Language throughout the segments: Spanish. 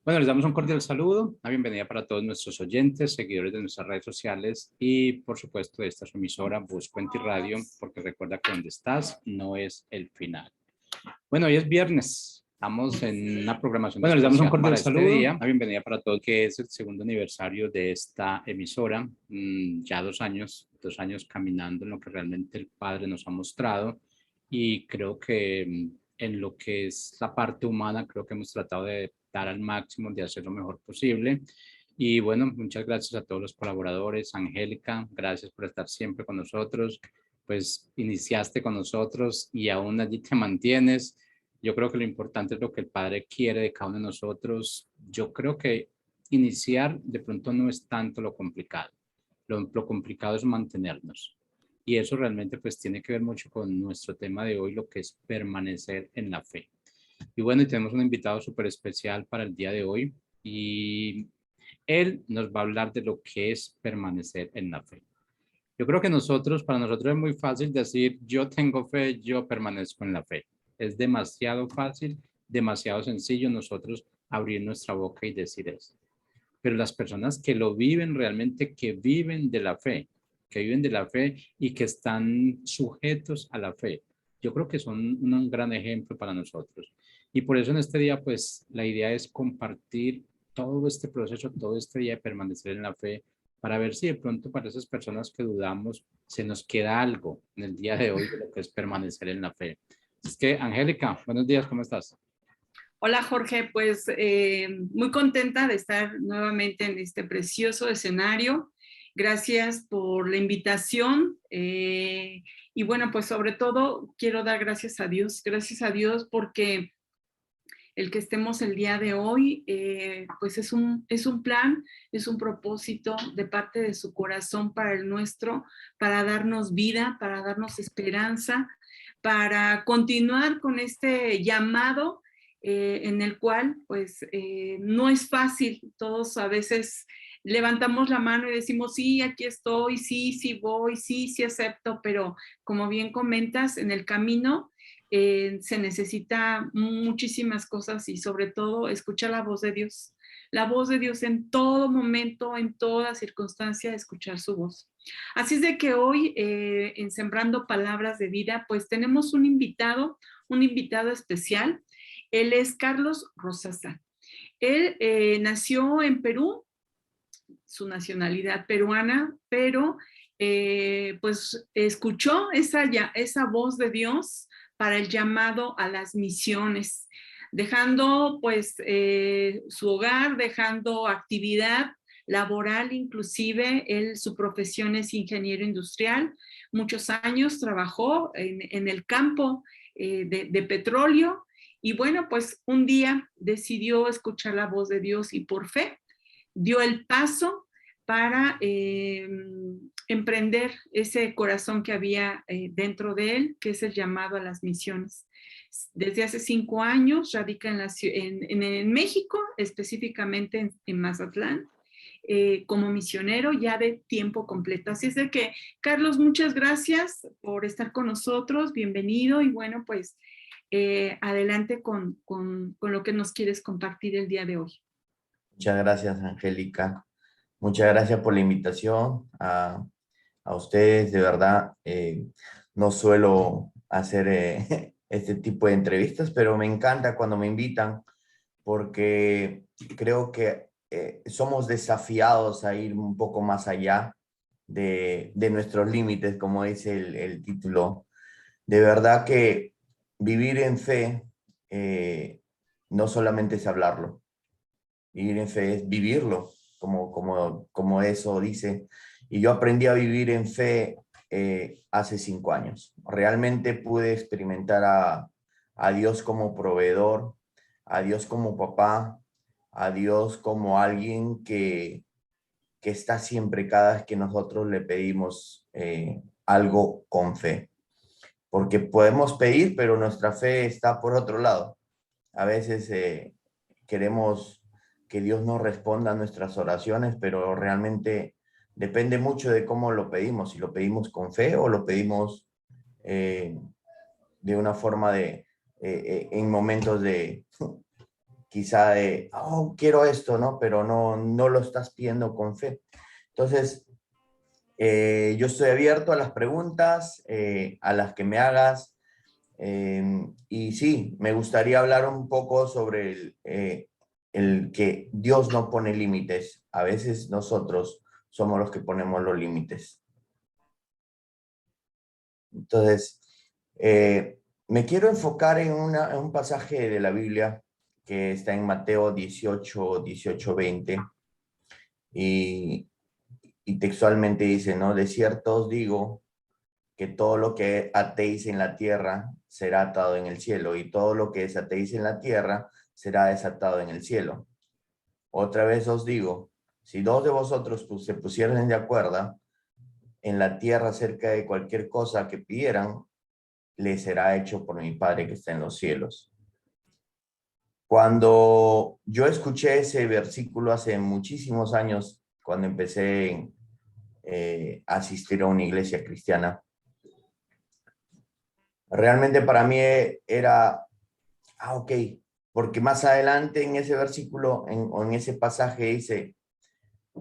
Bueno, les damos un cordial saludo, una bienvenida para todos nuestros oyentes, seguidores de nuestras redes sociales y, por supuesto, de esta su emisora Buscuenti Radio, porque recuerda que donde estás no es el final. Bueno, hoy es viernes, estamos en una programación. Bueno, les damos un cordial saludo, una bienvenida para todos, que es el segundo aniversario de esta emisora, ya 2 años caminando en lo que realmente el Padre nos ha mostrado y creo que en lo que es la parte humana, creo que hemos tratado de dar al máximo, de hacer lo mejor posible. Y bueno, muchas gracias a todos los colaboradores. Angélica, gracias por estar siempre con nosotros. Pues iniciaste con nosotros y aún allí te mantienes. Yo creo que lo importante es lo que el Padre quiere de cada uno de nosotros. Yo creo que iniciar de pronto no es tanto lo complicado. Lo complicado es mantenernos. Y eso realmente pues tiene que ver mucho con nuestro tema de hoy, lo que es permanecer en la fe. Y bueno, y tenemos un invitado súper especial para el día de hoy y él nos va a hablar de lo que es permanecer en la fe. Yo creo que para nosotros es muy fácil decir, yo tengo fe, yo permanezco en la fe. Es demasiado fácil, demasiado sencillo nosotros abrir nuestra boca y decir eso. Pero las personas que lo viven realmente, que viven de la fe, que viven de la fe y que están sujetos a la fe, yo creo que son un gran ejemplo para nosotros. Y por eso en este día, pues la idea es compartir todo este proceso, todo este día de permanecer en la fe, para ver si de pronto para esas personas que dudamos se nos queda algo en el día de hoy de lo que es permanecer en la fe. Es que, Angélica, buenos días, ¿cómo estás? Hola Jorge, pues muy contenta de estar nuevamente en este precioso escenario. Gracias por la invitación y bueno, pues sobre todo quiero dar gracias a Dios porque el que estemos el día de hoy, pues es un plan, es un propósito de parte de su corazón para el nuestro, para darnos vida, para darnos esperanza, para continuar con este llamado en el cual pues no es fácil. Todos a veces levantamos la mano y decimos, sí, aquí estoy, sí, sí voy, sí, sí acepto, pero como bien comentas, en el camino se necesita muchísimas cosas y sobre todo escuchar la voz de Dios en todo momento, en toda circunstancia, escuchar su voz. Así es de que hoy en Sembrando Palabras de Vida, pues tenemos un invitado especial. Él es Carlos Rosasa. Él nació en Perú, su nacionalidad peruana, pero pues escuchó esa voz de Dios para el llamado a las misiones, dejando pues su hogar, dejando actividad laboral inclusive. Su profesión es ingeniero industrial, muchos años trabajó en el campo de petróleo y bueno, pues un día decidió escuchar la voz de Dios y por fe dio el paso para emprender ese corazón que había dentro de él, que es el llamado a las misiones. Desde hace 5 años radica en México, específicamente en Mazatlán, como misionero ya de tiempo completo. Así es de que, Carlos, muchas gracias por estar con nosotros, bienvenido y bueno, pues adelante con lo que nos quieres compartir el día de hoy. Muchas gracias, Angélica. Muchas gracias por la invitación a ustedes. De verdad, no suelo hacer este tipo de entrevistas, pero me encanta cuando me invitan porque creo que somos desafiados a ir un poco más allá de nuestros límites, como dice el título. De verdad que vivir en fe no solamente es hablarlo. Vivir en fe es vivirlo, como eso dice. Y yo aprendí a vivir en fe hace 5 años. Realmente pude experimentar a Dios como proveedor, a Dios como papá, a Dios como alguien que está siempre cada vez que nosotros le pedimos algo con fe. Porque podemos pedir, pero nuestra fe está por otro lado. A veces queremos que Dios nos responda a nuestras oraciones, pero realmente depende mucho de cómo lo pedimos, si lo pedimos con fe o lo pedimos de una forma en momentos quizá de, oh, quiero esto, ¿no? Pero no lo estás pidiendo con fe. Entonces, yo estoy abierto a las preguntas, a las que me hagas. Y sí, me gustaría hablar un poco sobre el que Dios no pone límites. A veces nosotros somos los que ponemos los límites. Entonces, me quiero enfocar en un pasaje de la Biblia que está en Mateo 18:20, y textualmente dice, ¿no? De cierto os digo que todo lo que atéis en la tierra será atado en el cielo, y todo lo que desatéis en la tierra será desatado en el cielo. Otra vez os digo, si dos de vosotros se pusieran de acuerdo en la tierra acerca de cualquier cosa que pidieran, le será hecho por mi Padre que está en los cielos. Cuando yo escuché ese versículo hace muchísimos años, cuando empecé a asistir a una iglesia cristiana, realmente para mí era, ok, porque más adelante en ese versículo, o en ese pasaje dice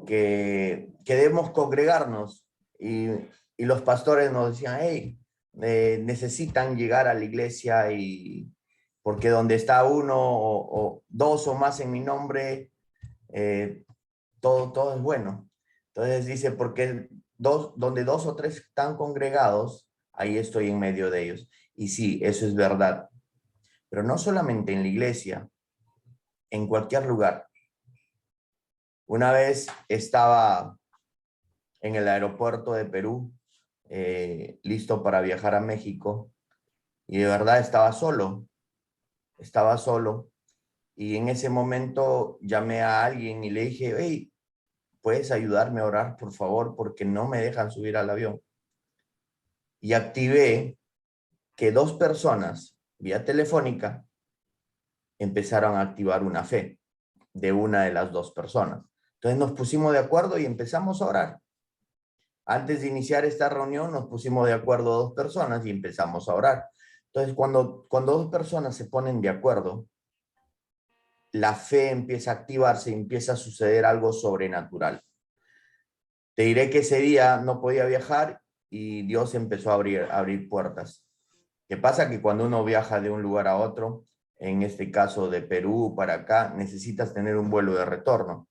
que debemos congregarnos, y los pastores nos decían, hey, necesitan llegar a la iglesia, porque donde está uno o dos o más en mi nombre, todo es bueno. Entonces dice, porque donde dos o tres están congregados, ahí estoy en medio de ellos. Y sí, eso es verdad. Pero no solamente en la iglesia, en cualquier lugar. Una vez estaba en el aeropuerto de Perú, listo para viajar a México, y de verdad estaba solo. Y en ese momento llamé a alguien y le dije, hey, ¿puedes ayudarme a orar, por favor? Porque no me dejan subir al avión. Y activé que dos personas, vía telefónica, empezaron a activar una fe de una de las dos personas. Entonces nos pusimos de acuerdo y empezamos a orar. Antes de iniciar esta reunión nos pusimos de acuerdo dos personas y empezamos a orar. Entonces cuando dos personas se ponen de acuerdo, la fe empieza a activarse y empieza a suceder algo sobrenatural. Te diré que ese día no podía viajar y Dios empezó a abrir puertas. ¿Qué pasa? Que cuando uno viaja de un lugar a otro, en este caso de Perú para acá, necesitas tener un vuelo de retorno.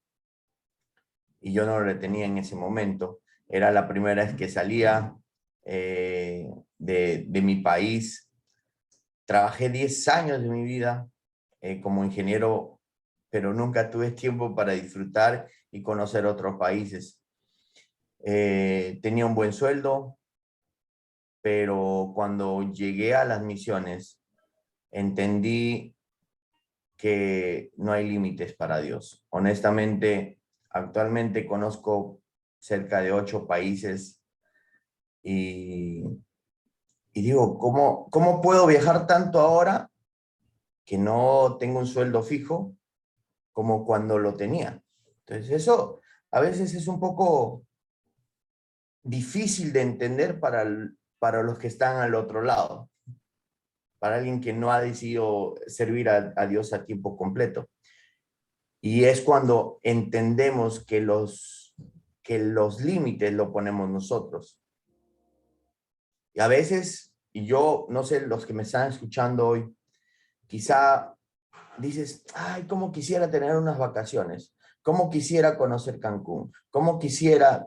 Y yo no lo tenía en ese momento. Era la primera vez que salía de mi país. Trabajé 10 años de mi vida como ingeniero, pero nunca tuve tiempo para disfrutar y conocer otros países. Tenía un buen sueldo, pero cuando llegué a las misiones, entendí que no hay límites para Dios. Honestamente, actualmente conozco cerca de 8 países y digo, ¿cómo puedo viajar tanto ahora que no tengo un sueldo fijo como cuando lo tenía? Entonces eso a veces es un poco difícil de entender para los que están al otro lado, para alguien que no ha decidido servir a Dios a tiempo completo. Y es cuando entendemos que los límites lo ponemos nosotros. Y a veces, y yo no sé, los que me están escuchando hoy, quizá dices, ay, cómo quisiera tener unas vacaciones, cómo quisiera conocer Cancún, cómo quisiera.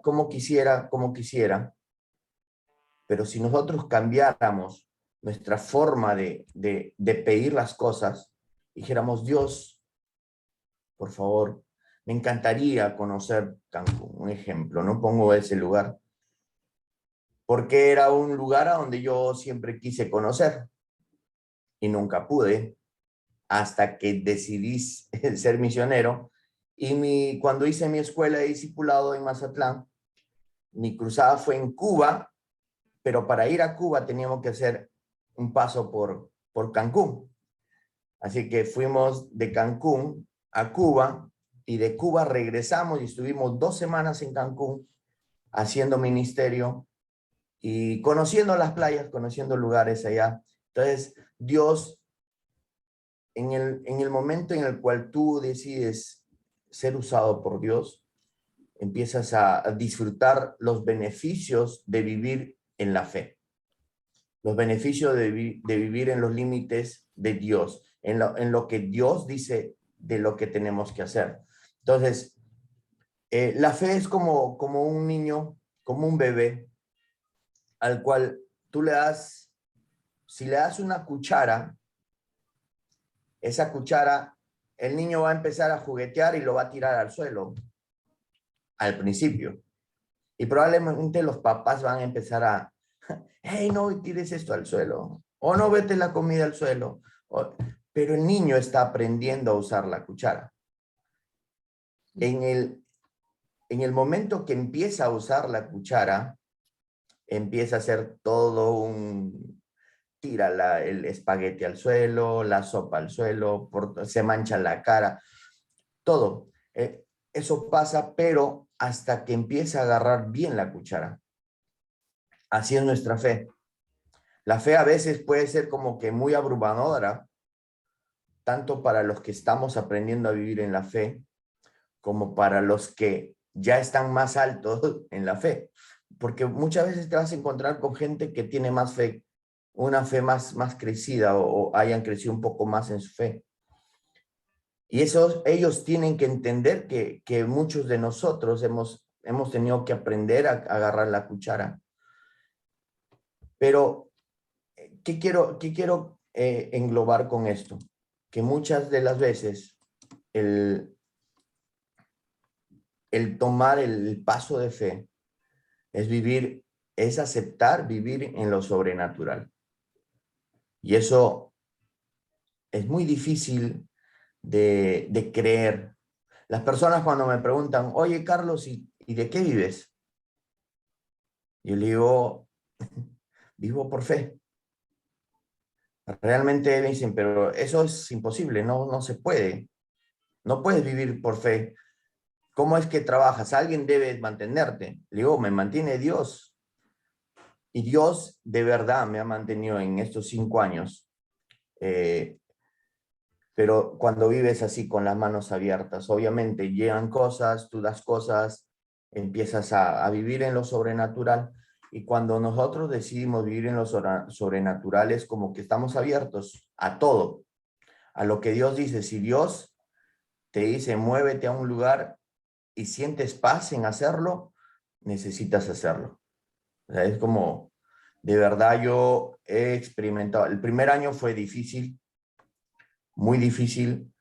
Pero si nosotros cambiáramos nuestra forma de pedir las cosas, dijéramos, Dios, por favor, me encantaría conocer Cancún, un ejemplo, no pongo ese lugar, porque era un lugar a donde yo siempre quise conocer y nunca pude, hasta que decidí ser misionero. Y cuando hice mi escuela de discipulado en Mazatlán, mi cruzada fue en Cuba, pero para ir a Cuba teníamos que hacer un paso por Cancún. Así que fuimos de Cancún a Cuba, y de Cuba regresamos y estuvimos 2 semanas en Cancún haciendo ministerio y conociendo las playas, conociendo lugares allá. Entonces, Dios en el momento en el cual tú decides ser usado por Dios, empiezas a disfrutar los beneficios de vivir en la fe, los beneficios de vivir en los límites de Dios, en lo que Dios dice de lo que tenemos que hacer. Entonces, la fe es como un niño, como un bebé, al cual tú le das, si le das una cuchara, esa cuchara, el niño va a empezar a juguetear y lo va a tirar al suelo al principio. Y probablemente los papás van a empezar a, hey, no tires esto al suelo, o no vete la comida al suelo. Pero el niño está aprendiendo a usar la cuchara. En el momento que empieza a usar la cuchara, empieza a hacer todo tira el espagueti al suelo, la sopa al suelo, se mancha la cara, todo. Eso pasa, pero hasta que empieza a agarrar bien la cuchara. Así es nuestra fe. La fe a veces puede ser como que muy abrumadora, tanto para los que estamos aprendiendo a vivir en la fe, como para los que ya están más altos en la fe. Porque muchas veces te vas a encontrar con gente que tiene más fe, una fe más crecida o hayan crecido un poco más en su fe. Y ellos tienen que entender que muchos de nosotros hemos tenido que aprender a agarrar la cuchara. Pero, ¿qué quiero englobar con esto? Que muchas de las veces el tomar el paso de fe es aceptar vivir en lo sobrenatural. Y eso es muy difícil de creer. Las personas cuando me preguntan, oye, Carlos, ¿y de qué vives? Yo le digo, vivo por fe. Realmente me dicen, pero eso es imposible, no se puede. No puedes vivir por fe. ¿Cómo es que trabajas? Alguien debe mantenerte. Le digo, me mantiene Dios. Y Dios de verdad me ha mantenido en estos 5 años. Pero cuando vives así con las manos abiertas, obviamente llegan cosas, tú das cosas, empiezas a vivir en lo sobrenatural. Y cuando nosotros decidimos vivir en lo sobrenatural es como que estamos abiertos a todo, a lo que Dios dice. Si Dios te dice, muévete a un lugar y sientes paz en hacerlo, necesitas hacerlo. O sea, es como, de verdad yo he experimentado, el primer año fue difícil, muy difícil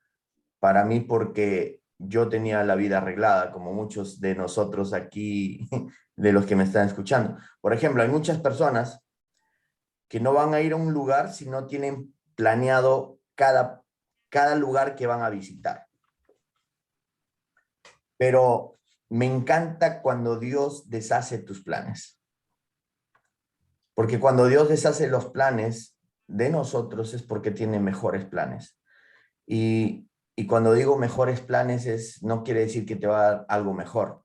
para mí porque yo tenía la vida arreglada, como muchos de nosotros aquí, de los que me están escuchando. Por ejemplo, hay muchas personas que no van a ir a un lugar si no tienen planeado cada lugar que van a visitar. Pero me encanta cuando Dios deshace tus planes. Porque cuando Dios deshace los planes de nosotros es porque tiene mejores planes. Y cuando digo mejores planes no quiere decir que te va a dar algo mejor,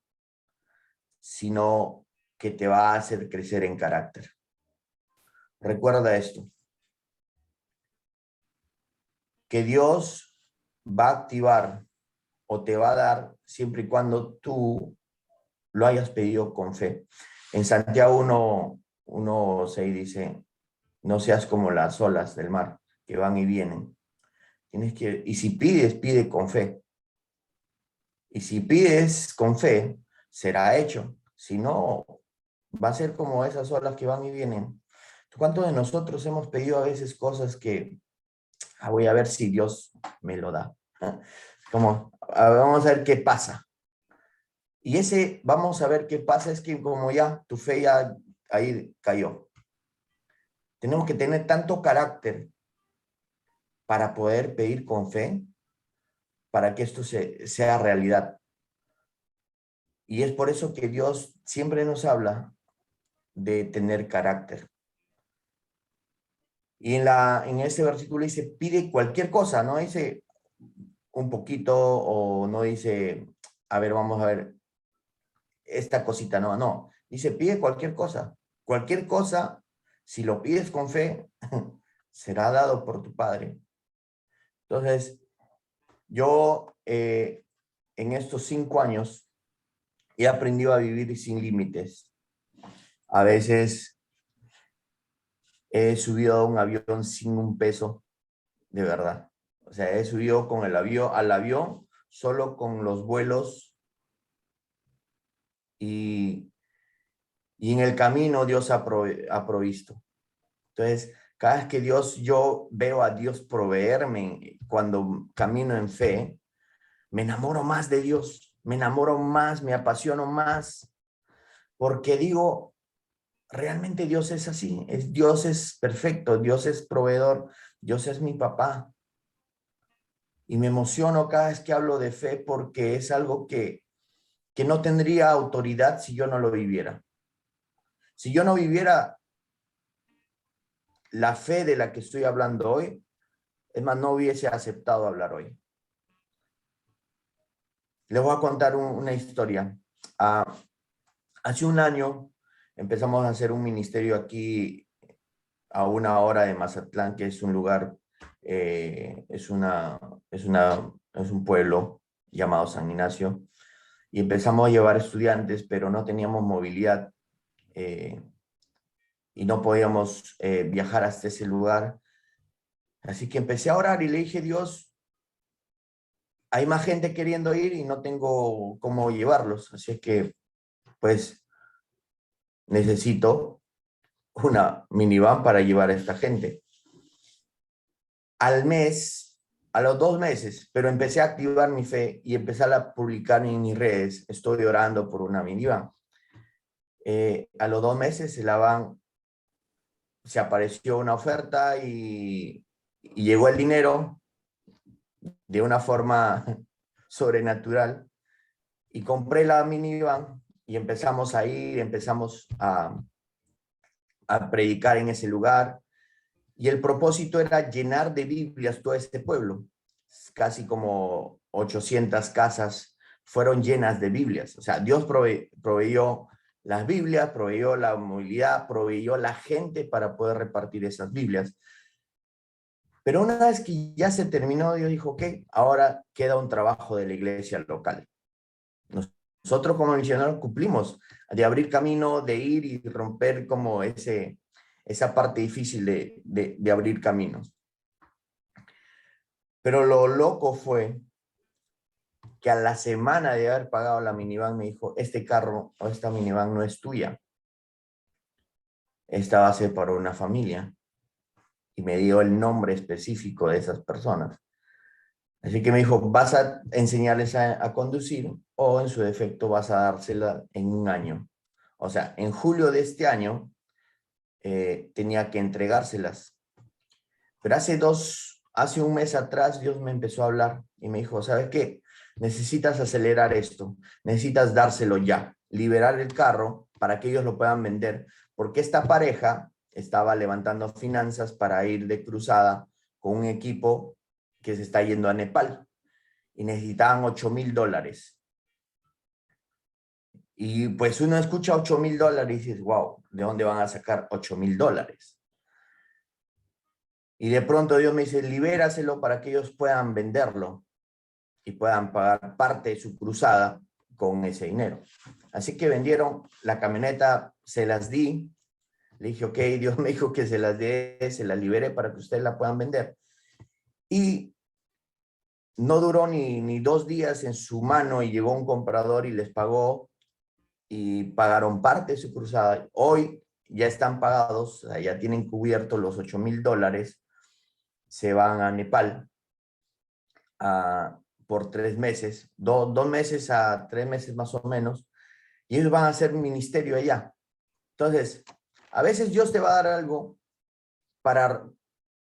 sino que te va a hacer crecer en carácter. Recuerda esto, que Dios va a activar o te va a dar siempre y cuando tú lo hayas pedido con fe. En Santiago 1:6 dice, no seas como las olas del mar que van y vienen. Y si pides, pide con fe. Y si pides con fe, será hecho. Si no, va a ser como esas olas que van y vienen. ¿Cuántos de nosotros hemos pedido a veces cosas que voy a ver si Dios me lo da? Como, vamos a ver qué pasa. Y ese vamos a ver qué pasa es que como ya tu fe ya ahí cayó. Tenemos que tener tanto carácter para poder pedir con fe, para que esto sea realidad. Y es por eso que Dios siempre nos habla de tener carácter. Y en ese versículo dice, pide cualquier cosa, no dice un poquito o no dice, a ver, vamos a ver, esta cosita, no. Dice, pide cualquier cosa. Cualquier cosa, si lo pides con fe, será dado por tu Padre. Entonces, yo en estos 5 años he aprendido a vivir sin límites. A veces he subido a un avión sin un peso, de verdad. O sea, he subido con el avión, al avión solo con los vuelos y en el camino Dios ha provisto. Entonces, cada vez que yo veo a Dios proveerme cuando camino en fe, me enamoro más de Dios, me enamoro más, me apasiono más, porque digo, realmente Dios es así, Dios es perfecto, Dios es proveedor, Dios es mi papá. Y me emociono cada vez que hablo de fe porque es algo que no tendría autoridad si yo no lo viviera. Si yo no viviera la fe de la que estoy hablando hoy, es más, no hubiese aceptado hablar hoy. Les voy a contar una historia. Hace un año empezamos a hacer un ministerio aquí a 1 hora de Mazatlán, que es un lugar, es un pueblo llamado San Ignacio, y empezamos a llevar estudiantes, pero no teníamos movilidad y no podíamos viajar hasta ese lugar. Así que empecé a orar y le dije, Dios, hay más gente queriendo ir y no tengo cómo llevarlos, así que pues necesito una minivan para llevar a esta gente. A los 2 meses, pero empecé a activar mi fe y empecé a publicar en mis redes, estoy orando por una minivan. A los 2 meses se apareció una oferta y llegó el dinero de una forma sobrenatural y compré la minivan y empezamos a ir, empezamos a predicar en ese lugar. Y el propósito era llenar de Biblias todo este pueblo. Casi como 800 casas fueron llenas de Biblias. O sea, Dios proveyó las Biblias, proveyó la movilidad, proveyó la gente para poder repartir esas Biblias. Pero una vez que ya se terminó, Dios dijo, ok, ahora queda un trabajo de la iglesia local. Nosotros como misioneros cumplimos de abrir camino, de ir y romper como esa parte difícil de abrir caminos. Pero lo loco fue que a la semana de haber pagado la minivan me dijo, este carro o esta minivan no es tuya. Esta va a ser para una familia. Y me dio el nombre específico de esas personas. Así que me dijo, vas a enseñarles a conducir o en su defecto vas a dársela en 1 año. O sea, en julio de este año tenía que entregárselas. Pero hace 1 mes atrás Dios me empezó a hablar y me dijo, ¿sabes qué? Necesitas acelerar esto, necesitas dárselo ya, liberar el carro para que ellos lo puedan vender, porque esta pareja estaba levantando finanzas para ir de cruzada con un equipo que se está yendo a Nepal y necesitaban $8,000. Y pues uno escucha $8,000 y dices, wow, ¿de dónde van a sacar $8,000? Y de pronto Dios me dice, libéraselo para que ellos puedan venderlo y puedan pagar parte de su cruzada con ese dinero. Así que vendieron la camioneta, se las di. Le dije, ok, Dios me dijo que se las dé, se las libere para que ustedes la puedan vender. Y no duró ni 2 días en su mano y llegó un comprador y les pagó y pagaron parte de su cruzada. Hoy ya están pagados, o sea, ya tienen cubiertos los $8,000. Se van a Nepal por 3 meses, 2 meses a 3 meses más o menos, y ellos van a hacer un ministerio allá. Entonces, a veces Dios te va a dar algo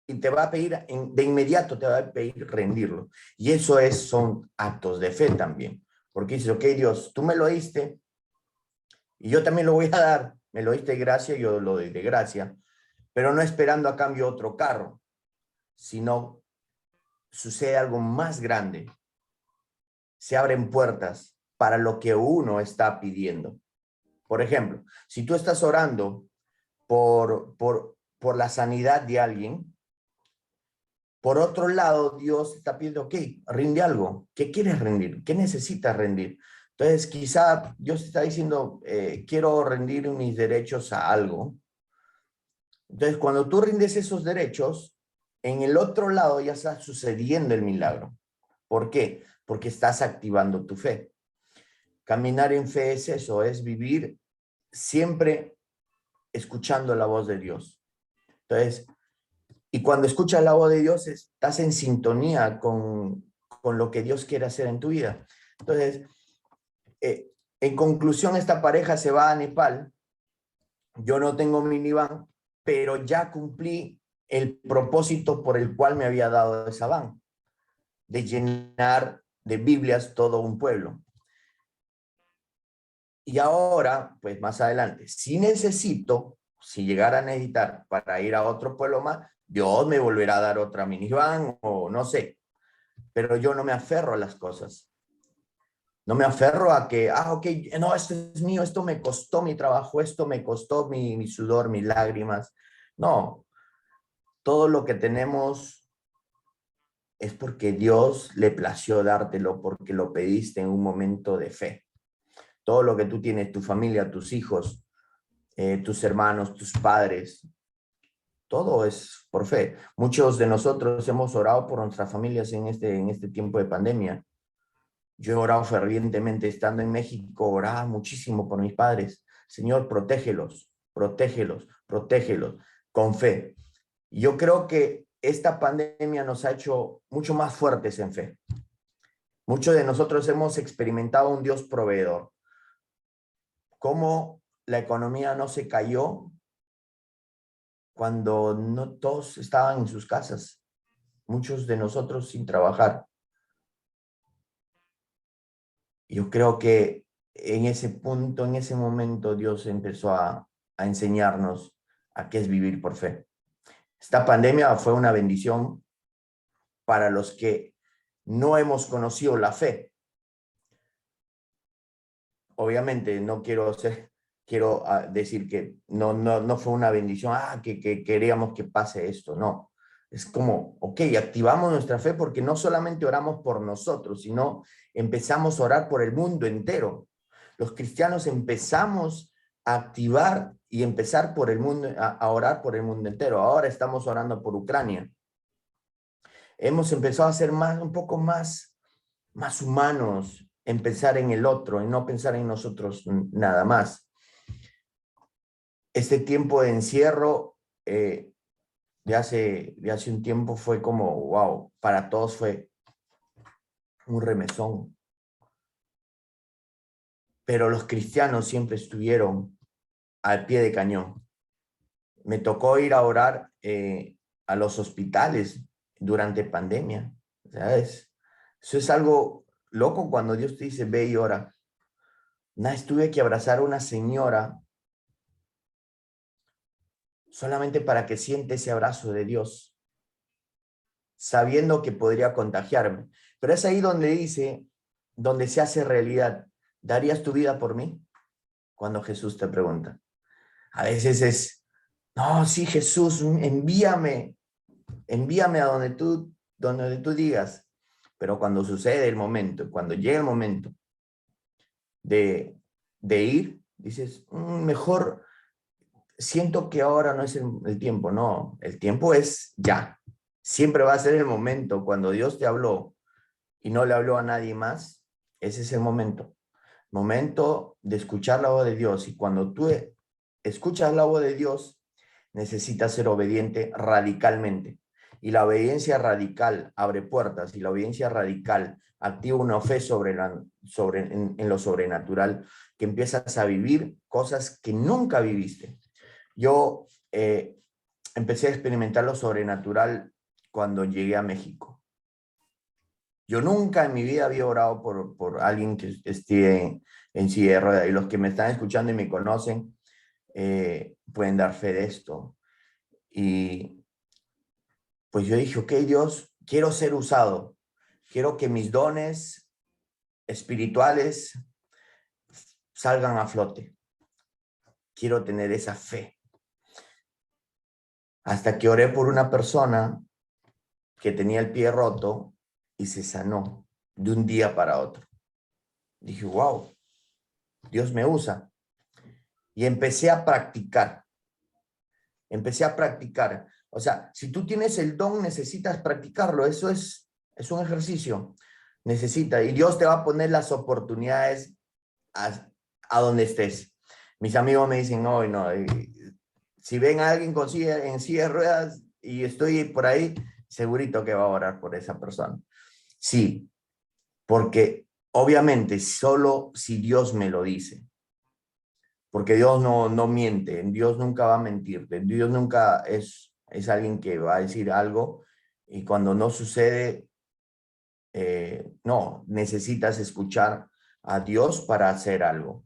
y te va a pedir, de inmediato te va a pedir rendirlo. Y eso son actos de fe también. Porque dices, ok, Dios, tú me lo diste y yo también lo voy a dar. Me lo diste de gracia, yo lo doy de gracia. Pero no esperando a cambio otro carro, sino sucede algo más grande. Se abren puertas para lo que uno está pidiendo. Por ejemplo, si tú estás orando por la sanidad de alguien, Por otro lado, Dios está pidiendo, ok, rinde algo. ¿Qué quieres rendir? ¿Qué necesitas rendir? Entonces, quizá Dios está diciendo, quiero rendir mis derechos a algo. Entonces, cuando tú rindes esos derechos, en el otro lado ya está sucediendo el milagro. ¿Por qué? Porque estás activando tu fe. Caminar en fe es eso, es vivir siempre escuchando la voz de Dios. Entonces, y cuando escuchas la voz de Dios, estás en sintonía con lo que Dios quiere hacer en tu vida. Entonces, en conclusión, esta pareja se va a Nepal. Yo no tengo minivan, pero ya cumplí el propósito por el cual me había dado esa van, de llenar de Biblias todo un pueblo. Y ahora, pues más adelante, si llegara a necesitar para ir a otro pueblo más, Dios me volverá a dar otra minivan o no sé, pero yo no me aferro a las cosas. No me aferro a que, ok, no, esto es mío, esto me costó mi trabajo, esto me costó mi sudor, mis lágrimas. No, todo lo que tenemos es porque Dios le plació dártelo, porque lo pediste en un momento de fe. Todo lo que tú tienes, tu familia, tus hijos, tus hermanos, tus padres, todo es por fe. Muchos de nosotros hemos orado por nuestras familias en este tiempo de pandemia. Yo he orado fervientemente estando en México, oraba muchísimo por mis padres. Señor, protégelos, protégelos, protégelos, con fe. Yo creo que esta pandemia nos ha hecho mucho más fuertes en fe. Muchos de nosotros hemos experimentado un Dios proveedor. Cómo la economía no se cayó cuando no todos estaban en sus casas. Muchos de nosotros sin trabajar. Yo creo que en ese punto, en ese momento, Dios empezó a enseñarnos a qué es vivir por fe. Esta pandemia fue una bendición para los que no hemos conocido la fe. Obviamente no quiero decir que no fue una bendición, que queríamos que pase esto, no. Es como, ok, activamos nuestra fe porque no solamente oramos por nosotros, sino empezamos a orar por el mundo entero. Los cristianos empezamos a activar y empezar por el mundo, a orar por el mundo entero. Ahora estamos orando por Ucrania. Hemos empezado a ser un poco más humanos, en pensar en el otro, en no pensar en nosotros nada más. Este tiempo de encierro de hace un tiempo fue como, wow, para todos fue un remesón. Pero los cristianos siempre estuvieron al pie de cañón. Me tocó ir a orar a los hospitales durante pandemia. ¿Sabes? Eso es algo loco cuando Dios te dice, ve y ora. Tuve que abrazar a una señora solamente para que siente ese abrazo de Dios, sabiendo que podría contagiarme. Pero es ahí donde se hace realidad. ¿Darías tu vida por mí? Cuando Jesús te pregunta. A veces no, sí, Jesús, envíame a donde tú digas. Pero cuando sucede el momento, cuando llega el momento de ir, dices, mejor siento que ahora no es el tiempo. No, el tiempo es ya. Siempre va a ser el momento. Cuando Dios te habló y no le habló a nadie más, ese es el momento. Momento de escuchar la voz de Dios. Y cuando tú escuchas la voz de Dios, necesitas ser obediente radicalmente. Y la obediencia radical abre puertas, y la obediencia radical activa una fe en lo sobrenatural, que empiezas a vivir cosas que nunca viviste. Yo empecé a experimentar lo sobrenatural cuando llegué a México. Yo nunca en mi vida había orado por alguien que esté en silla de ruedas, y los que me están escuchando y me conocen pueden dar fe de esto. Y pues yo dije, ok, Dios, quiero ser usado. Quiero que mis dones espirituales salgan a flote. Quiero tener esa fe. Hasta que oré por una persona que tenía el pie roto y se sanó de un día para otro. Dije, wow, Dios me usa. Y empecé a practicar. Empecé a practicar. O sea, si tú tienes el don, necesitas practicarlo. Eso es un ejercicio. Necesita. Y Dios te va a poner las oportunidades a donde estés. Mis amigos me dicen, no, no. Si ven a alguien en silla de ruedas y estoy por ahí, segurito que va a orar por esa persona. Sí, porque obviamente solo si Dios me lo dice. Porque Dios no miente, Dios nunca va a mentirte, Dios nunca es alguien que va a decir algo y cuando no sucede, no, necesitas escuchar a Dios para hacer algo.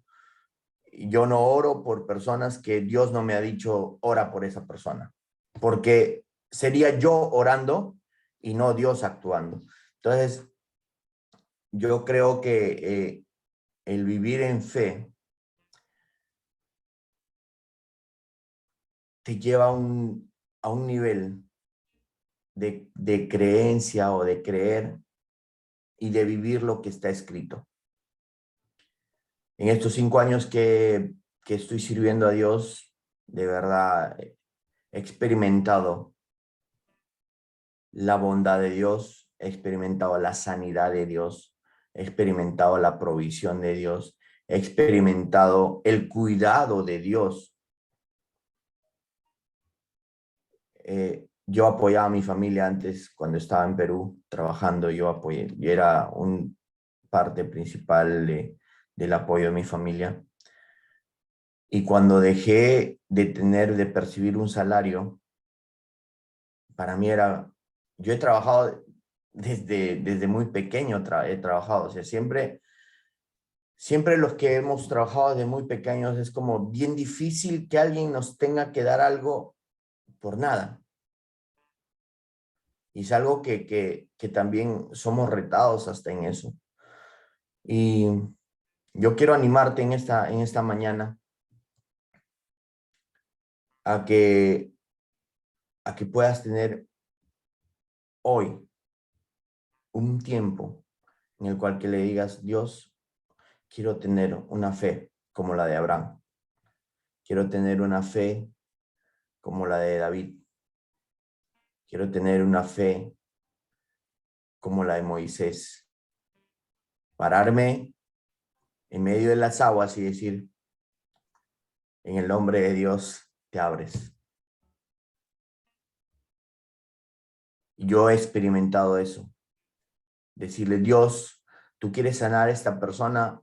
Yo no oro por personas que Dios no me ha dicho, ora por esa persona, porque sería yo orando y no Dios actuando. Entonces, yo creo que el vivir en fe te lleva a un nivel de creencia o de creer y de vivir lo que está escrito. En estos 5 años que estoy sirviendo a Dios, de verdad he experimentado la bondad de Dios, he experimentado la sanidad de Dios, he experimentado la provisión de Dios, he experimentado el cuidado de Dios. Yo apoyaba a mi familia antes, cuando estaba en Perú trabajando, yo era un parte principal del apoyo de mi familia. Y cuando dejé de percibir un salario, para mí yo he trabajado desde muy pequeño, he trabajado, o sea, siempre los que hemos trabajado desde muy pequeños es como bien difícil que alguien nos tenga que dar algo por nada. Y es algo que también somos retados hasta en eso. Y yo quiero animarte en esta mañana a que puedas tener hoy un tiempo en el cual que le digas, Dios, quiero tener una fe como la de Abraham. Quiero tener una fe como la de David. Quiero tener una fe como la de Moisés. Pararme en medio de las aguas y decir, en el nombre de Dios te abres. Y yo he experimentado eso. Decirle, Dios, tú quieres sanar a esta persona,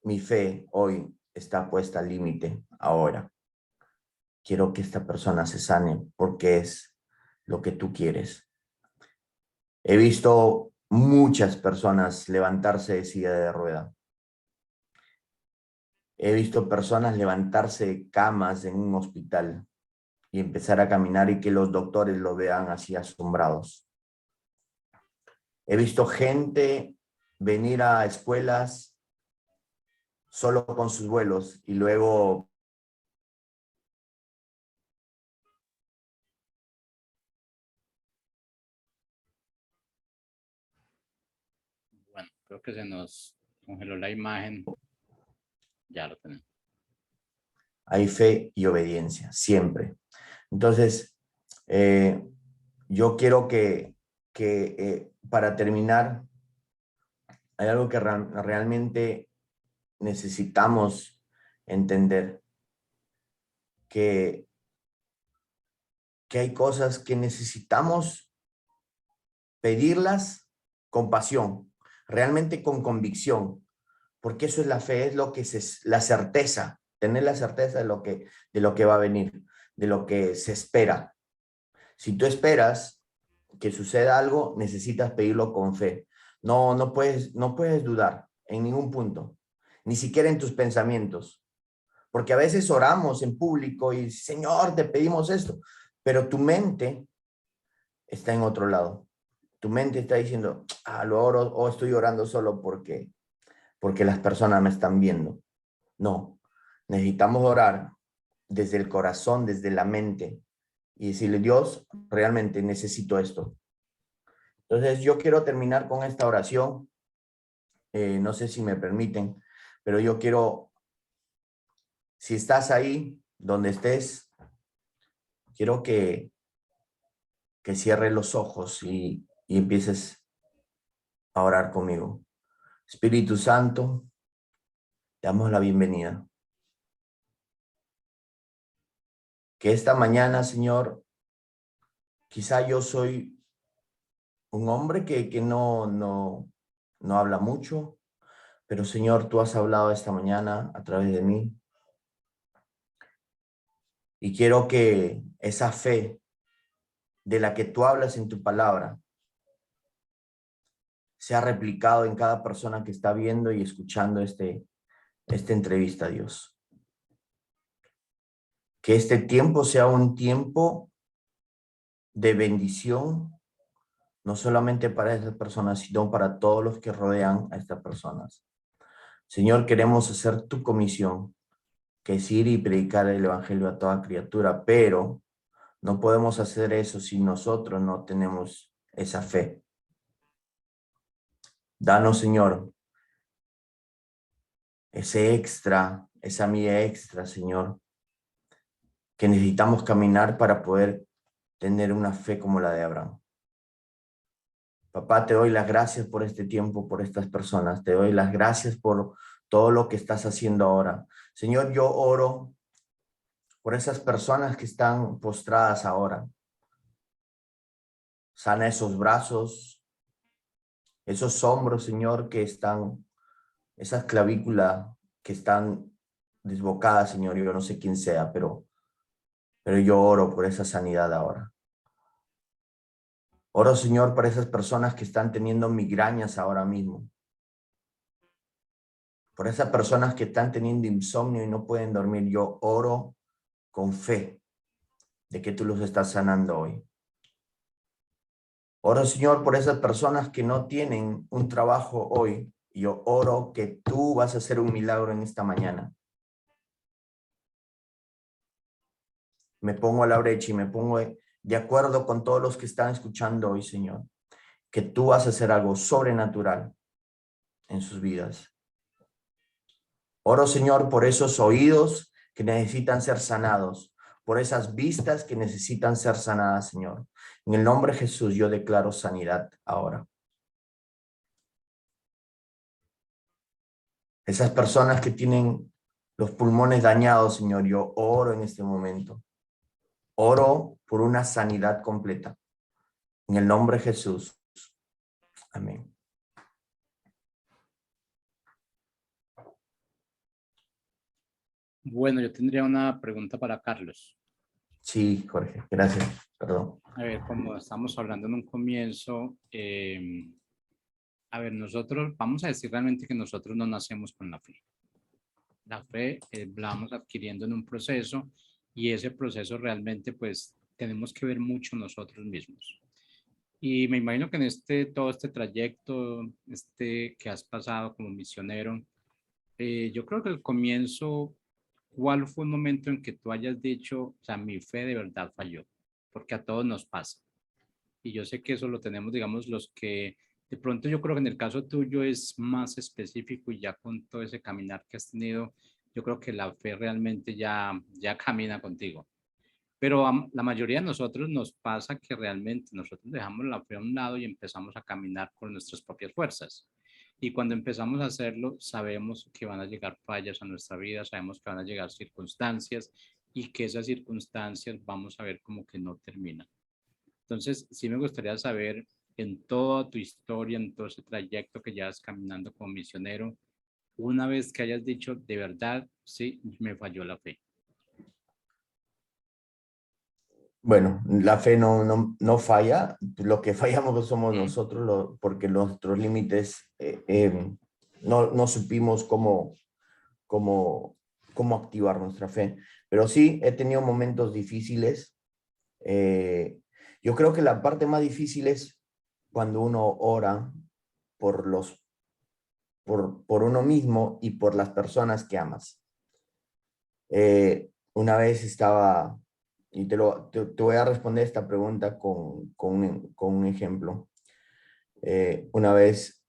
mi fe hoy está puesta al límite ahora. Quiero que esta persona se sane porque es lo que tú quieres. He visto muchas personas levantarse de silla de rueda. He visto personas levantarse de camas en un hospital y empezar a caminar y que los doctores lo vean así asombrados. He visto gente venir a escuelas solo con sus vuelos y luego Bueno, creo que se nos congeló la imagen. Ya lo tenemos. hay fe y obediencia, siempre. Entonces, yo quiero que para terminar, hay algo que realmente necesitamos entender, que hay cosas que necesitamos pedirlas con pasión, realmente con convicción, porque eso es la fe, es lo que la certeza, tener la certeza de lo que va a venir, de lo que se espera. Si tú esperas que suceda algo, necesitas pedirlo con fe. No puedes dudar en ningún punto, ni siquiera en tus pensamientos, porque a veces oramos en público y Señor, te pedimos esto, pero tu mente está en otro lado. Tu mente está diciendo, lo oro o estoy orando solo porque las personas me están viendo. No, necesitamos orar desde el corazón, desde la mente, y decirle, Dios, realmente necesito esto. Entonces yo quiero terminar con esta oración. No sé si me permiten, pero yo quiero, si estás ahí, donde estés, quiero que cierres los ojos y empieces a orar conmigo. Espíritu Santo, te damos la bienvenida. Que esta mañana, Señor, quizá yo soy un hombre que no habla mucho, pero Señor, tú has hablado esta mañana a través de mí. Y quiero que esa fe de la que tú hablas en tu palabra sea replicado en cada persona que está viendo y escuchando esta entrevista, Dios. Que este tiempo sea un tiempo de bendición, no solamente para esas personas, sino para todos los que rodean a estas personas. Señor, queremos hacer tu comisión, que es ir y predicar el evangelio a toda criatura, pero no podemos hacer eso si nosotros no tenemos esa fe. Danos, Señor, ese extra, esa milla extra, Señor, que necesitamos caminar para poder tener una fe como la de Abraham. Papá, te doy las gracias por este tiempo, por estas personas. Te doy las gracias por todo lo que estás haciendo ahora. Señor, yo oro por esas personas que están postradas ahora. Sana esos brazos, esos hombros, Señor, que están, esas clavículas que están desbocadas, Señor. Yo no sé quién sea, pero yo oro por esa sanidad ahora. Oro, Señor, por esas personas que están teniendo migrañas ahora mismo. Por esas personas que están teniendo insomnio y no pueden dormir. Yo oro con fe de que tú los estás sanando hoy. Oro, Señor, por esas personas que no tienen un trabajo hoy. Yo oro que tú vas a hacer un milagro en esta mañana. Me pongo a la brecha y me pongo de acuerdo con todos los que están escuchando hoy, Señor, que tú vas a hacer algo sobrenatural en sus vidas. Oro, Señor, por esos oídos que necesitan ser sanados, por esas vistas que necesitan ser sanadas, Señor. En el nombre de Jesús, yo declaro sanidad ahora. Esas personas que tienen los pulmones dañados, Señor, yo oro en este momento. Oro por una sanidad completa. En el nombre de Jesús. Amén. Bueno, yo tendría una pregunta para Carlos. Sí, Jorge, gracias. Perdón. A ver, como estamos hablando en un comienzo, a ver, nosotros vamos a decir realmente que nosotros no nacemos con la fe. La fe la vamos adquiriendo en un proceso y ese proceso realmente pues tenemos que ver mucho nosotros mismos. Y me imagino que en todo este trayecto que has pasado como misionero, yo creo que el comienzo, ¿cuál fue el momento en que tú hayas dicho, o sea, mi fe de verdad falló? Porque a todos nos pasa. Y yo sé que eso lo tenemos, digamos, los que de pronto yo creo que en el caso tuyo es más específico y ya con todo ese caminar que has tenido, yo creo que la fe realmente ya camina contigo. Pero a la mayoría de nosotros nos pasa que realmente nosotros dejamos la fe a un lado y empezamos a caminar con nuestras propias fuerzas. Y cuando empezamos a hacerlo, sabemos que van a llegar fallas a nuestra vida, sabemos que van a llegar circunstancias y que esas circunstancias vamos a ver como que no terminan. Entonces, sí me gustaría saber en toda tu historia, en todo ese trayecto que llevas caminando como misionero, una vez que hayas dicho, de verdad, sí, me falló la fe. Bueno, la fe no falla. Lo que fallamos somos nosotros, porque nuestros límites no supimos cómo activar nuestra fe. Pero sí, he tenido momentos difíciles. Yo creo que la parte más difícil es cuando uno ora por uno mismo y por las personas que amas. Una vez estaba y te voy a responder esta pregunta con un ejemplo. Una vez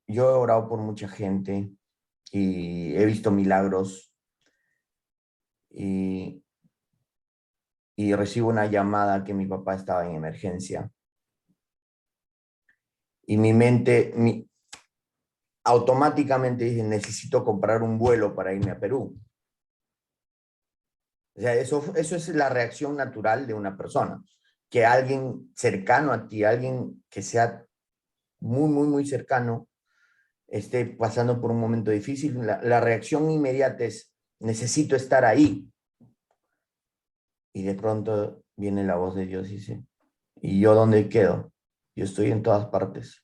yo he orado por mucha gente y he visto milagros y, y recibo una llamada que mi papá estaba en emergencia. Y mi mente automáticamente dice, necesito comprar un vuelo para irme a Perú. O sea, eso es la reacción natural de una persona. Que alguien cercano a ti, alguien que sea muy, muy, muy cercano, esté pasando por un momento difícil, la reacción inmediata es, necesito estar ahí. Y de pronto viene la voz de Dios y dice, ¿y yo dónde quedo? Yo estoy en todas partes.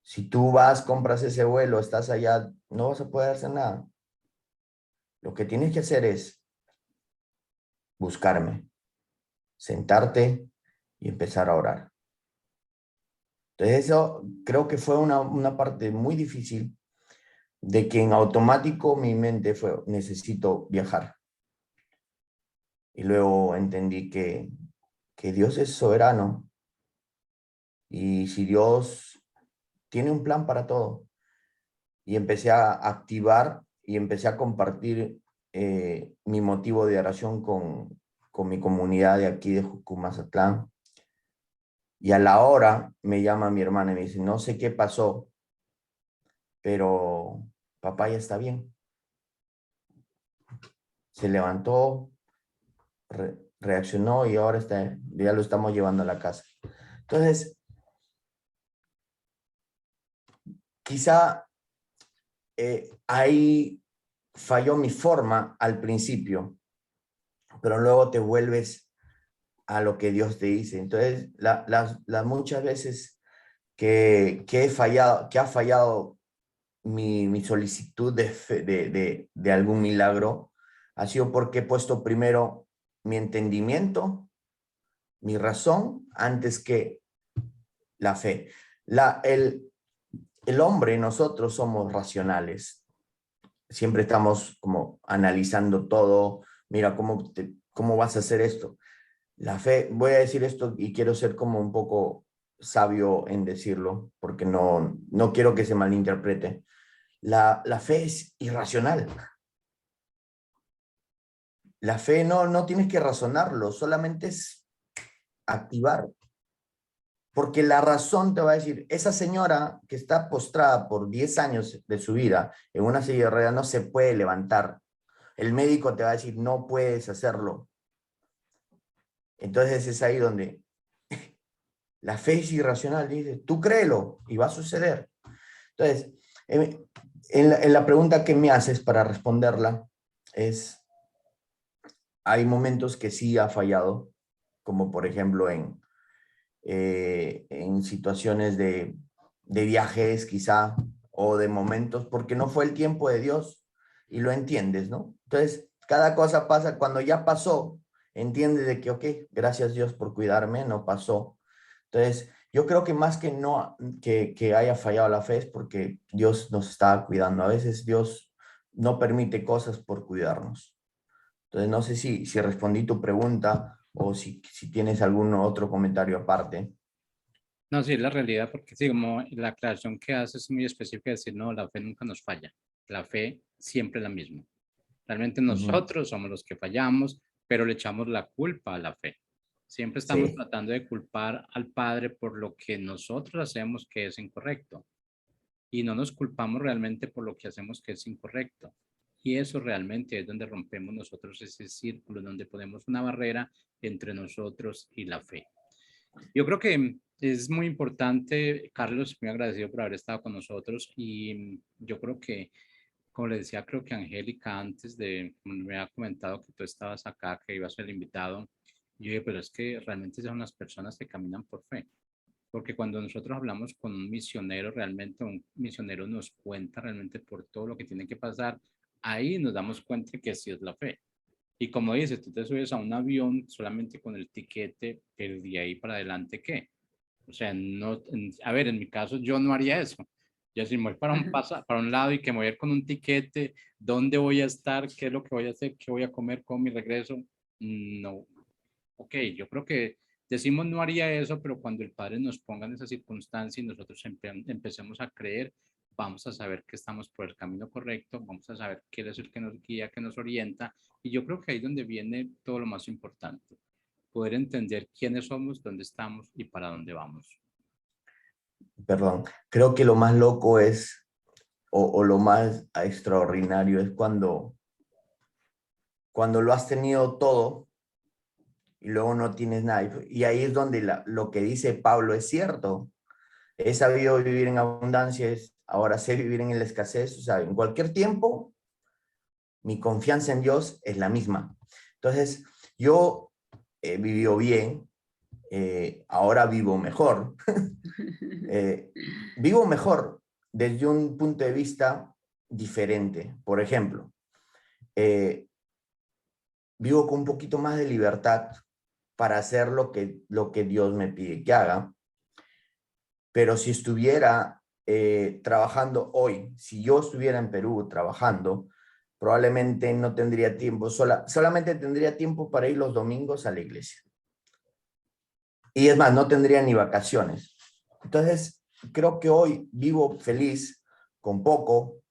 Si tú vas, compras ese vuelo, estás allá, no vas a poder hacer nada. Lo que tienes que hacer es buscarme, sentarte y empezar a orar. Entonces eso creo que fue una parte muy difícil de que en automático mi mente fue, necesito viajar. Y luego entendí que Dios es soberano y si Dios tiene un plan para todo. Y empecé a activar y empecé a compartir mi motivo de oración con mi comunidad de aquí de Jucumazatlán. Y a la hora me llama mi hermana y me dice, no sé qué pasó, pero papá ya está bien. Se levantó, reaccionó y ahora ya lo estamos llevando a la casa. Entonces, quizá ahí falló mi forma al principio, pero luego te vuelves a lo que Dios te dice. Entonces, las muchas veces que ha fallado mi solicitud de algún milagro, ha sido porque he puesto primero mi entendimiento, mi razón, antes que la fe. El hombre, nosotros somos racionales. Siempre estamos como analizando todo. Mira, ¿cómo vas a hacer esto? La fe, voy a decir esto y quiero ser como un poco sabio en decirlo, porque no quiero que se malinterprete. La fe es irracional. La fe no tienes que razonarlo, solamente es activar. Porque la razón te va a decir, esa señora que está postrada por 10 años de su vida en una silla de ruedas no se puede levantar. El médico te va a decir, no puedes hacerlo. Entonces es ahí donde la fe es irracional. Dice, tú créelo y va a suceder. Entonces, en la pregunta que me haces para responderla hay momentos que sí ha fallado, como por ejemplo en situaciones de viajes quizá, o de momentos, porque no fue el tiempo de Dios y lo entiendes, ¿no? Entonces, cada cosa pasa, cuando ya pasó, entiendes de que, ok, gracias Dios por cuidarme, no pasó. Entonces, yo creo que más que no que haya fallado la fe es porque Dios nos estaba cuidando. A veces Dios no permite cosas por cuidarnos. Entonces, no sé si respondí tu pregunta o si tienes algún otro comentario aparte. No, sí, es la realidad, porque sí, como la aclaración que haces es muy específica, decir, no, la fe nunca nos falla. La fe siempre es la misma. Realmente Ujú. nosotros somos los que fallamos, pero le echamos la culpa a la fe. Siempre estamos Sí, tratando de culpar al Padre por lo que nosotros hacemos que es incorrecto y no nos culpamos realmente por lo que hacemos que es incorrecto. Y eso realmente es donde rompemos nosotros ese círculo, donde ponemos una barrera entre nosotros y la fe. Yo creo que es muy importante, Carlos, muy agradecido por haber estado con nosotros y yo creo que, como le decía, creo que Angélica antes me ha comentado que tú estabas acá, que ibas a ser invitado. Yo dije, pero es que realmente son las personas que caminan por fe. Porque cuando nosotros hablamos con un misionero, realmente un misionero nos cuenta realmente por todo lo que tiene que pasar, ahí nos damos cuenta que sí es la fe. Y como dices, tú te subes a un avión solamente con el tiquete, pero de ahí para adelante, ¿qué? O sea, no, a ver, en mi caso yo no haría eso. Yo si me voy para para un lado y que me voy a ir con un tiquete, ¿dónde voy a estar? ¿Qué es lo que voy a hacer? ¿Qué voy a comer con mi regreso? No. Ok, yo creo que decimos no haría eso, pero cuando el Padre nos ponga en esa circunstancia y nosotros empecemos a creer, vamos a saber que estamos por el camino correcto, vamos a saber qué es el que nos guía, que nos orienta. Y yo creo que ahí es donde viene todo lo más importante, poder entender quiénes somos, dónde estamos y para dónde vamos. Perdón, creo que lo más loco es, o lo más extraordinario es cuando lo has tenido todo y luego no tienes nada. Y ahí es donde lo que dice Pablo es cierto. He sabido vivir en abundancia, ahora sé vivir en la escasez. O sea, en cualquier tiempo, mi confianza en Dios es la misma. Entonces, yo he vivido bien, ahora vivo mejor. Vivo mejor desde un punto de vista diferente. Por ejemplo, vivo con un poquito más de libertad para hacer lo que Dios me pide que haga. Pero si estuviera trabajando hoy, si yo estuviera en Perú trabajando, probablemente no tendría tiempo, solamente tendría tiempo para ir los domingos a la iglesia. Y es más, no tendría ni vacaciones. Entonces, creo que hoy vivo feliz con poco,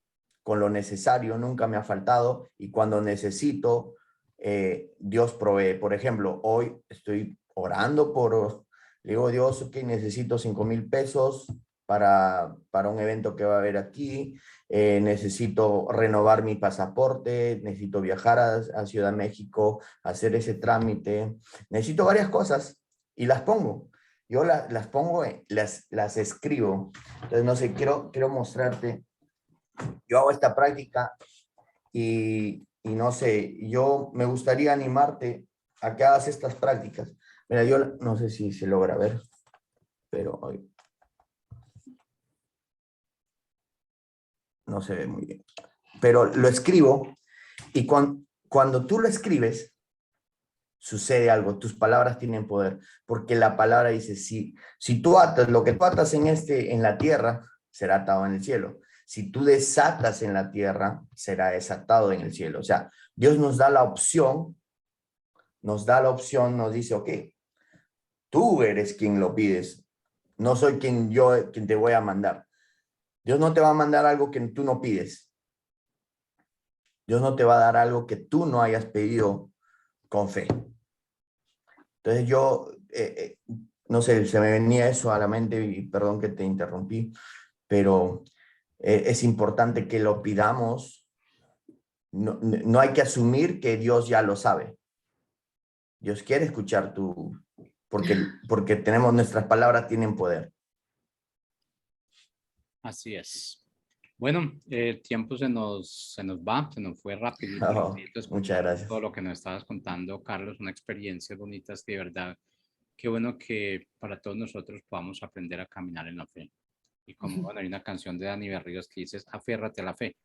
con lo necesario, nunca me ha faltado, y cuando necesito, Dios provee. Por ejemplo, hoy estoy orando le digo, Dios, ok, necesito 5,000 pesos para un evento que va a haber aquí, necesito renovar mi pasaporte, necesito viajar a Ciudad de México, hacer ese trámite, necesito varias cosas y las pongo. Yo las pongo, las escribo. Entonces, no sé, quiero mostrarte. Yo hago esta práctica y no sé, yo me gustaría animarte a que hagas estas prácticas. Mira, yo no sé si se logra ver, pero hoy no se ve muy bien. Pero lo escribo y cuando tú lo escribes, sucede algo, tus palabras tienen poder, porque la palabra dice, si tú atas, lo que tú atas en la tierra, será atado en el cielo. Si tú desatas en la tierra, será desatado en el cielo. O sea, Dios nos da la opción, nos dice, ok, tú eres quien lo pides, no soy quien te voy a mandar. Dios no te va a mandar algo que tú no pides. Dios no te va a dar algo que tú no hayas pedido con fe. Entonces yo, no sé, se me venía eso a la mente y perdón que te interrumpí, pero es importante que lo pidamos. No hay que asumir que Dios ya lo sabe. Dios quiere escuchar porque nuestras palabras tienen poder. Así es. Bueno, el tiempo se nos va, se nos fue rapidito, Oh, rapidito muchas escuchar todo gracias. lo que nos estabas contando, Carlos, una experiencia bonita, de verdad. Qué bueno que para todos nosotros podamos aprender a caminar en la fe. Y como, bueno, hay una canción de Dani Berríos que dice, aférrate a la fe.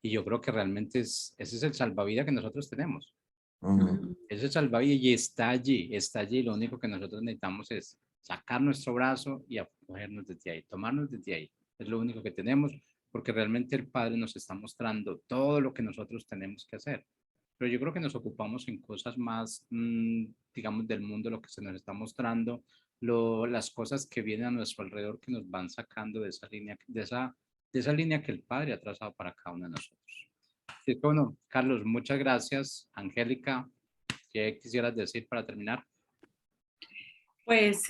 Y yo creo que realmente ese es el salvavidas que nosotros tenemos. Ujú. Ese salvavidas y está allí, está allí. Lo único que nosotros necesitamos es sacar nuestro brazo y acogernos desde ahí, tomarnos desde ahí. Es lo único que tenemos, porque realmente el Padre nos está mostrando todo lo que nosotros tenemos que hacer. Pero yo creo que nos ocupamos en cosas más, digamos, del mundo, lo que se nos está mostrando, las cosas que vienen a nuestro alrededor que nos van sacando de esa línea, de esa línea que el Padre ha trazado para cada uno de nosotros. Sí, bueno, Carlos, muchas gracias. Angélica, ¿qué quisieras decir para terminar? Pues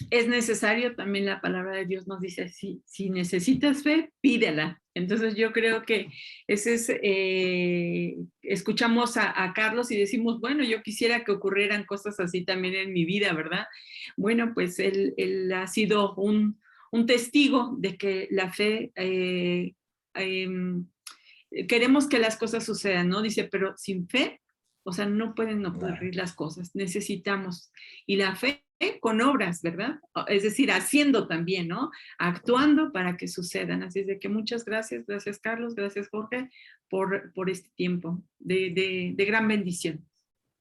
es necesario, también la palabra de Dios nos dice, si necesitas fe, pídela. Entonces yo creo que ese es, escuchamos a Carlos y decimos, bueno, yo quisiera que ocurrieran cosas así también en mi vida, ¿verdad? Bueno, pues él ha sido un testigo de que la fe, queremos que las cosas sucedan, ¿no? Dice, pero sin fe, o sea, no pueden ocurrir las cosas, necesitamos. Y la fe con obras, ¿verdad? Es decir, haciendo también, ¿no? Actuando para que sucedan. Así es de que muchas gracias, gracias Carlos, gracias Jorge, por este tiempo de gran bendición.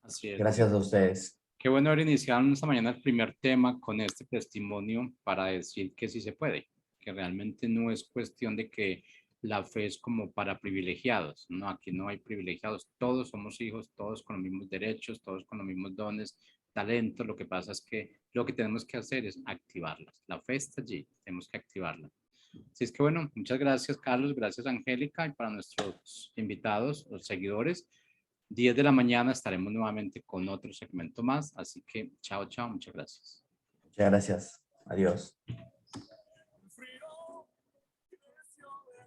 Así es. Gracias a ustedes. Qué bueno haber iniciado esta mañana el primer tema con este testimonio para decir que sí se puede, que porque realmente no es cuestión de que la fe es como para privilegiados, no, aquí no hay privilegiados, todos somos hijos, todos con los mismos derechos, todos con los mismos dones, talentos. Lo que pasa es que lo que tenemos que hacer es activarlas. La fe está allí, tenemos que activarla. Así es que bueno, muchas gracias Carlos, gracias Angélica, y para nuestros invitados, los seguidores, 10 de la mañana estaremos nuevamente con otro segmento más, así que chao, chao, muchas gracias. Muchas gracias. Adiós.